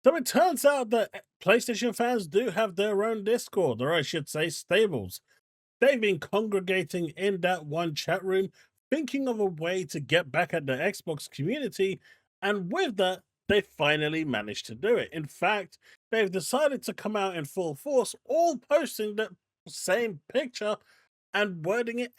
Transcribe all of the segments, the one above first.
So it turns out that PlayStation fans do have their own Discord, or I should say stables. They've been congregating in that one chat room, thinking of a way to get back at the Xbox community, and with that, they finally managed to do it. In fact, they've decided to come out in full force, all posting the same picture and wording it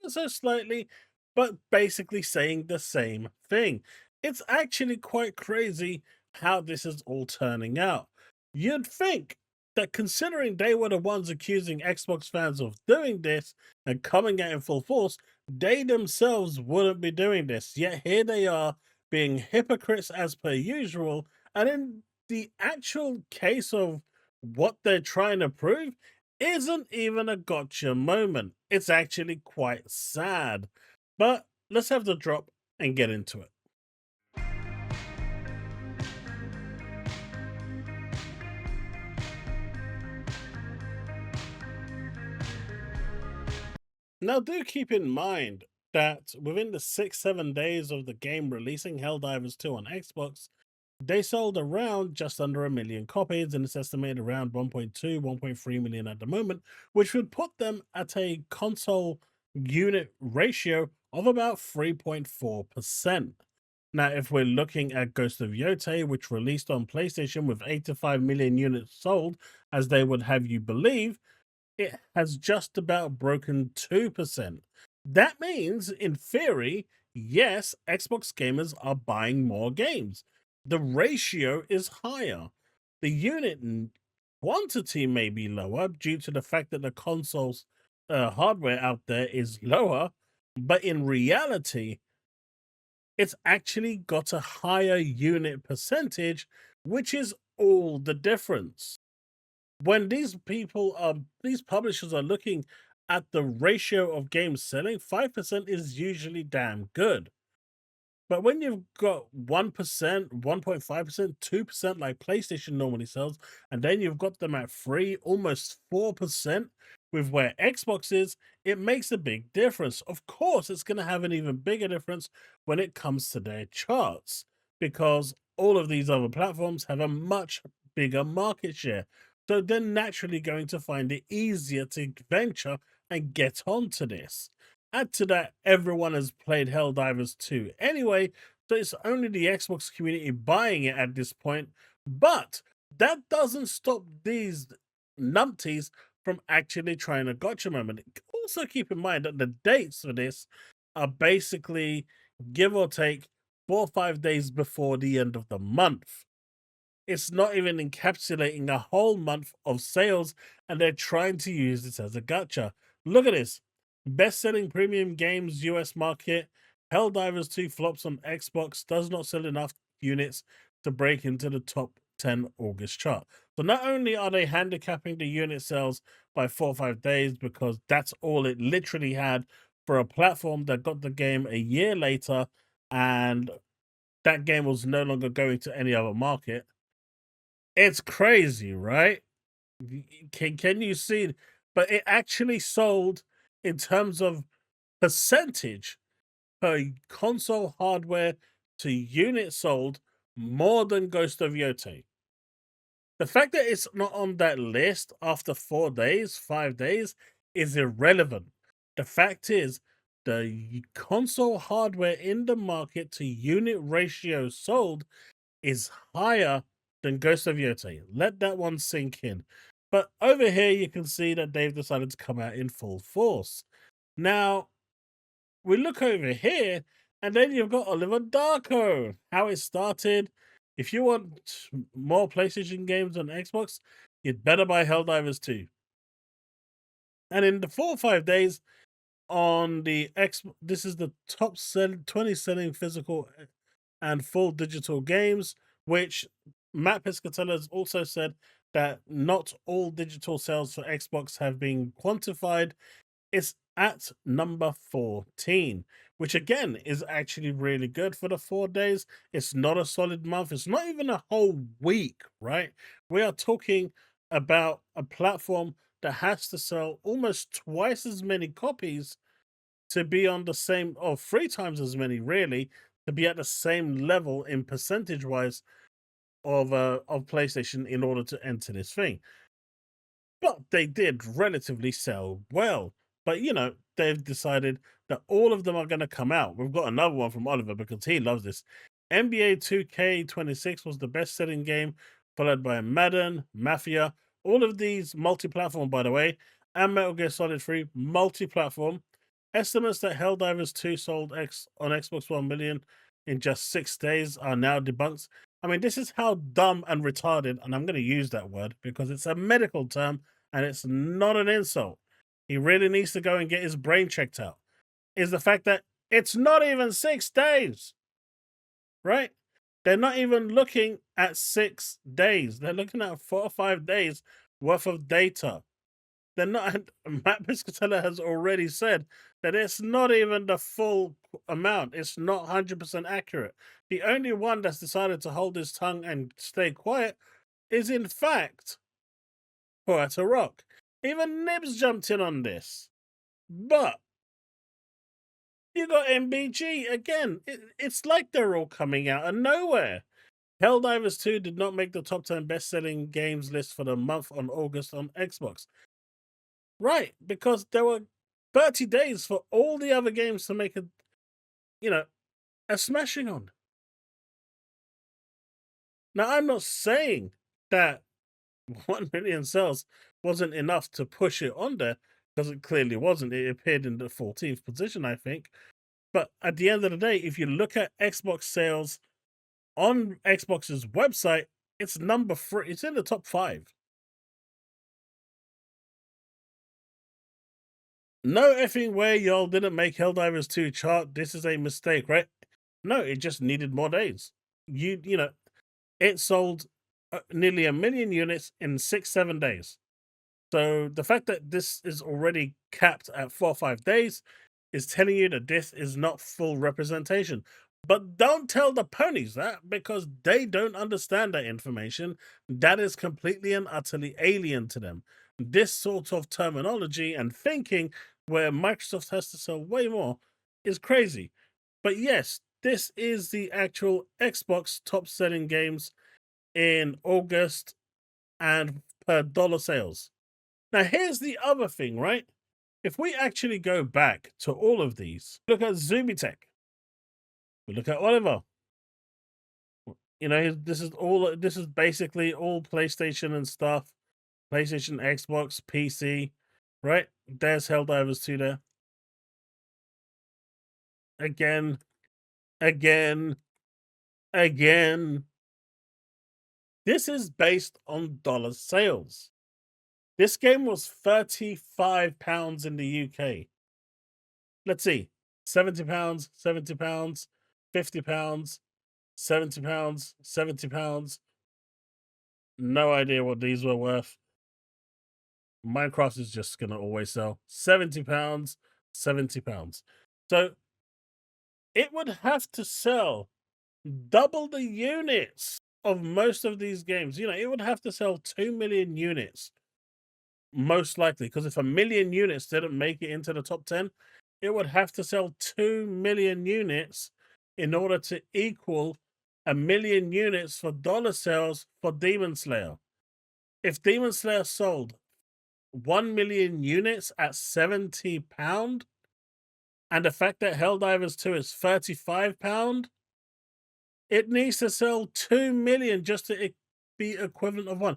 ever so slightly, but basically saying the same thing. It's actually quite crazy how this is all turning out. You'd think that considering they were the ones accusing Xbox fans of doing this and coming out in full force, they themselves wouldn't be doing this. Yet here they are being hypocrites as per usual. And in the actual case of what they're trying to prove, isn't even a gotcha moment. It's actually quite sad. But let's have the drop and get into it. Now, do keep in mind that within the 6-7 days of the game releasing Helldivers 2 on Xbox, they sold around just under a million copies, and it's estimated around 1.2, 1.3 million at the moment, which would put them at a console unit ratio of about 3.4%. Now, if we're looking at Ghost of Yotei, which released on PlayStation with 85 million units sold, as they would have you believe, it has just about broken 2%. That means, in theory, yes, Xbox gamers are buying more games. The ratio is higher. The quantity may be lower due to the fact that the console's hardware out there is lower, but in reality, it's actually got a higher unit percentage, which is all the difference. When these publishers are looking at the ratio of games selling, 5% is usually damn good. But when you've got 1%, 1.5%, 2% like PlayStation normally sells, and then you've got them at 3, almost 4% with where Xbox is, it makes a big difference. Of course, it's going to have an even bigger difference when it comes to their charts, because all of these other platforms have a much bigger market share. So they're naturally going to find it easier to venture and get onto this. Add to that, everyone has played Helldivers 2 anyway, so it's only the Xbox community buying it at this point. But that doesn't stop these numpties from actually trying a gotcha moment. Also, keep in mind that the dates for this are basically give or take 4 or 5 days before the end of the month. It's not even encapsulating a whole month of sales, and they're trying to use this as a gotcha. Look at this. Best selling premium games US market. Helldivers 2 flops on Xbox, does not sell enough units to break into the top 10 August chart. So not only are they handicapping the unit sales by 4 or 5 days, because that's all it literally had for a platform that got the game a year later, and that game was no longer going to any other market. It's crazy, right? Can you see? But it actually sold in terms of percentage per console hardware to units sold more than Ghost of Yotei. The fact that it's not on that list after 4 days, 5 days is irrelevant. The fact is, the console hardware in the market to unit ratio sold is higher than Ghost of Yotei. Let that one sink in. But over here, you can see that they've decided to come out in full force. Now, we look over here, and then you've got Oliver Darko, how it started. If you want more PlayStation games on Xbox, you'd better buy Helldivers 2. And in the 4 or 5 days on the X, this is the top 20 selling physical and full digital games, which Matt Piscatella has also said that not all digital sales for Xbox have been quantified. It's at number 14, which again is actually really good for the 4 days. It's not a solid month, it's not even a whole week, right? We are talking about a platform that has to sell almost twice as many copies to be on the same, or 3 times as many really, to be at the same level in percentage wise of PlayStation in order to enter this thing. But they did relatively sell well. But they've decided that all of them are going to come out. We've got another one from Oliver because he loves this. NBA 2K26 was the best-selling game, followed by Madden, Mafia. All of these multi-platform, by the way, and Metal Gear Solid 3 multi-platform. Estimates that Helldivers 2 sold on Xbox 1 million in just 6 days are now debunked. I mean, this is how dumb and retarded, and I'm going to use that word because it's a medical term and it's not an insult. He really needs to go and get his brain checked out. Is the fact that it's not even 6 days, right? They're not even looking at 6 days. They're looking at 4 or 5 days worth of data. They're not. Matt Piscatella has already said that it's not even the full amount. It's not 100% accurate. The only one that's decided to hold his tongue and stay quiet is, in fact, Puerto Rock. Even Nibs jumped in on this. But you got MBG again. It's like they're all coming out of nowhere. Helldivers 2 did not make the top 10 best-selling games list for the month on August on Xbox. Right, because there were 30 days for all the other games to make a smashing on. Now, I'm not saying that 1 million sales wasn't enough to push it on there, because it clearly wasn't. It appeared in the 14th position, I think. But at the end of the day, if you look at Xbox sales on Xbox's website, it's number 3. It's in the top 5. No effing way y'all didn't make Helldivers 2 chart. This is a mistake, right? No, it just needed more days. It sold nearly 1 million units in 6-7 days. So the fact that this is already capped at 4 or 5 days is telling you that this is not full representation. But don't tell the ponies that, because they don't understand that information. That is completely and utterly alien to them. This sort of terminology and thinking where Microsoft has to sell way more is crazy. But yes, this is the actual Xbox top selling games in August and per dollar sales. Now, here's the other thing, right? If we actually go back to all of these, look at Zubitech, we look at Oliver. This is basically all PlayStation and stuff. PlayStation, Xbox, PC, right? There's Helldivers 2 there. Again. This is based on dollar sales. This game was £35 in the UK. Let's see. £70, £70, £50, £70, £70. No idea what these were worth. Minecraft is just going to always sell. £70, £70. So it would have to sell double the units of most of these games. It would have to sell 2 million units, most likely, because if 1 million units didn't make it into the top 10, it would have to sell 2 million units in order to equal 1 million units for dollar sales for Demon Slayer. If Demon Slayer sold 1 million units at £70, and the fact that Helldivers 2 is £35, it needs to sell 2 million just to be equivalent of 1.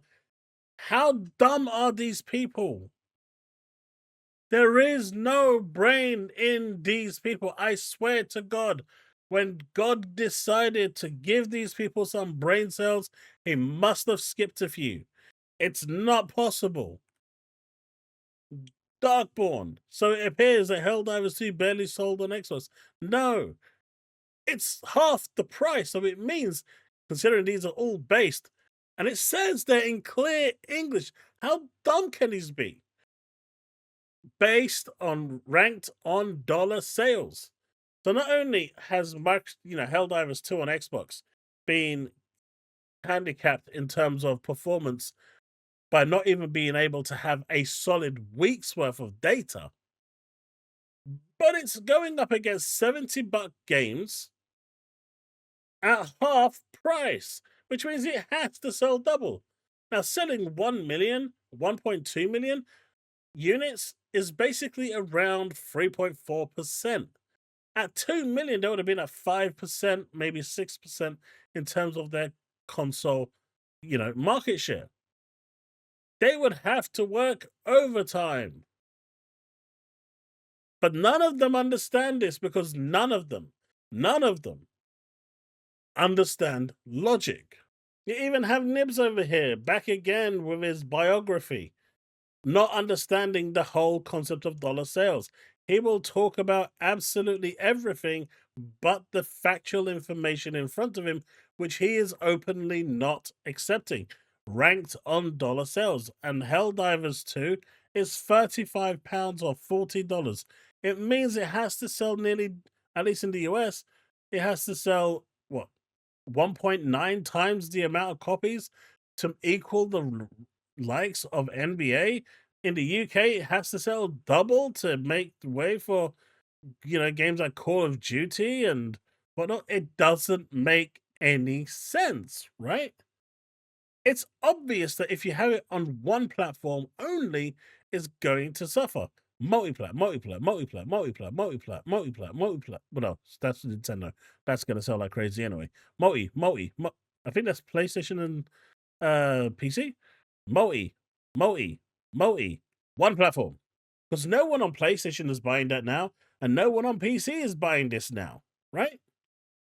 How dumb are these people? There is no brain in these people. I swear to God, when God decided to give these people some brain cells, he must have skipped a few. It's not possible. Darkborn. So it appears that Helldivers 2 barely sold on Xbox. No. It's half the price. So it means, considering these are all based, and it says they're in clear English, how dumb can these be? Based on ranked on dollar sales. So not only has Helldivers 2 on Xbox been handicapped in terms of performance by not even being able to have a solid week's worth of data, but it's going up against $70 games at half price. which means it has to sell double. Now, selling 1 million, 1.2 million units is basically around 3.4%. At 2 million, they would have been at 5%, maybe 6% in terms of their console, market share. They would have to work overtime. But none of them understand this because none of them understand logic. You even have Nibs over here, back again with his biography, not understanding the whole concept of dollar sales. He will talk about absolutely everything but the factual information in front of him, which he is openly not accepting, ranked on dollar sales. And Helldivers 2 is £35 or $40. It means it has to sell nearly, at least in the US, it has to sell, what, 1.9 times the amount of copies to equal the likes of NBA. In the UK, it has to sell double to make way for, games like Call of Duty and whatnot. It doesn't make any sense, right? It's obvious that if you have it on one platform only, it's going to suffer. Multiplayer, multiplayer, multiplayer, multiplayer, multiplayer, multiplayer, multiplayer. Well, no, that's Nintendo. That's gonna sell like crazy anyway. I think that's PlayStation and PC. Multi, multi, multi. One platform. Because no one on PlayStation is buying that now, and no one on PC is buying this now, right?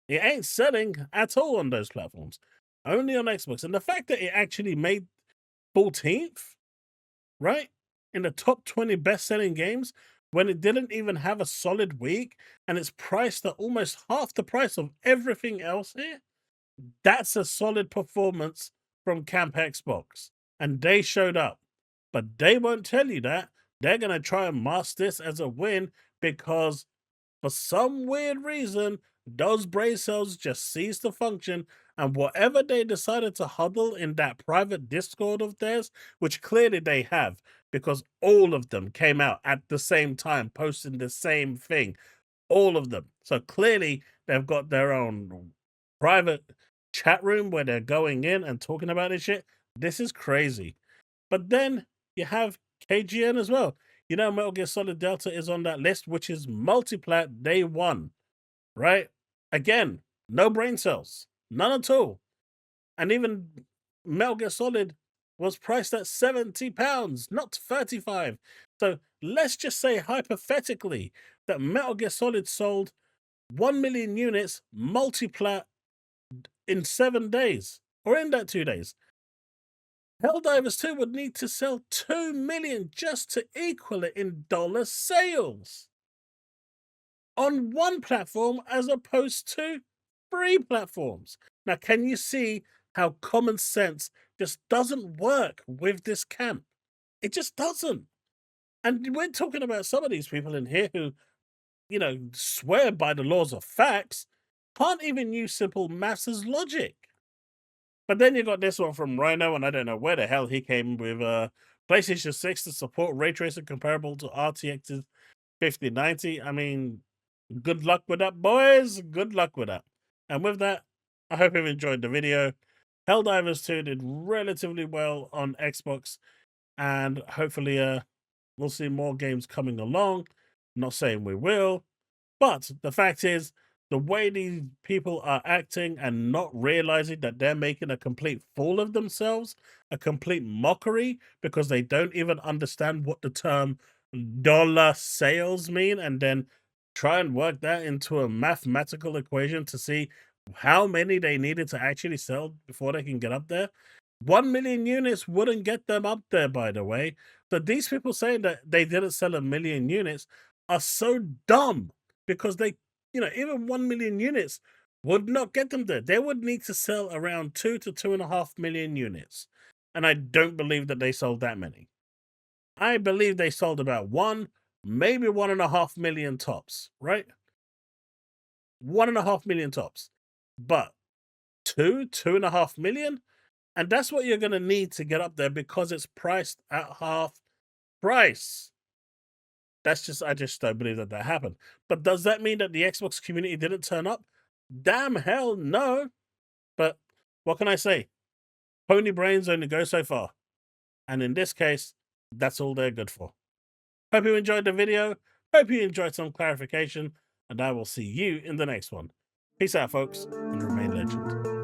It ain't selling at all on those platforms. Only on Xbox. And the fact that it actually made 14th, right? In the top 20 best-selling games when it didn't even have a solid week and it's priced at almost half the price of everything else here. That's a solid performance from Camp Xbox. And they showed up. But they won't tell you that. They're going to try and mask this as a win because for some weird reason, those brain cells just ceased to function, and whatever they decided to huddle in that private Discord of theirs, which clearly they have, because all of them came out at the same time posting the same thing. All of them. So clearly they've got their own private chat room where they're going in and talking about this shit. This is crazy. But then you have KGN as well. Metal Gear Solid Delta is on that list, which is multiplayer day one, right? Again, no brain cells, none at all. And even Metal Gear Solid was priced at £70, not 35. So let's just say hypothetically that Metal Gear Solid sold 1 million units multiplayer in 7 days, or in that 2 days. Helldivers 2 would need to sell 2 million just to equal it in dollar sales on one platform as opposed to 3 platforms. Now, can you see how common sense just doesn't work with this camp? It just doesn't. And we're talking about some of these people in here who, swear by the laws of facts, can't even use simple maths as logic. But then you got this one from Rhino, and I don't know where the hell he came with PlayStation 6 to support ray tracing comparable to RTX's 5090. I mean, good luck with that, boys. Good luck with that. And with that, I hope you've enjoyed the video. Helldivers 2 did relatively well on Xbox, and hopefully we'll see more games coming along. Not saying we will, but the fact is, the way these people are acting and not realizing that they're making a complete fool of themselves, a complete mockery, because they don't even understand what the term dollar sales mean, and then try and work that into a mathematical equation to see how many they needed to actually sell before they can get up there. 1 million units wouldn't get them up there, by the way. So these people saying that they didn't sell 1 million units are so dumb because they, even 1 million units would not get them there. They would need to sell around 2 to 2.5 million units. And I don't believe that they sold that many. I believe they sold about 1, maybe 1.5 million tops, right? 1.5 million tops. But 2.5 million? And that's what you're going to need to get up there because it's priced at half price. I just don't believe that happened. But does that mean that the Xbox community didn't turn up? Damn hell no. But What can I say? Pony brains only go so far. And in this case, that's all they're good for. Hope you enjoyed the video. Hope you enjoyed some clarification. And I will see you in the next one. Peace out, folks, and remain legend.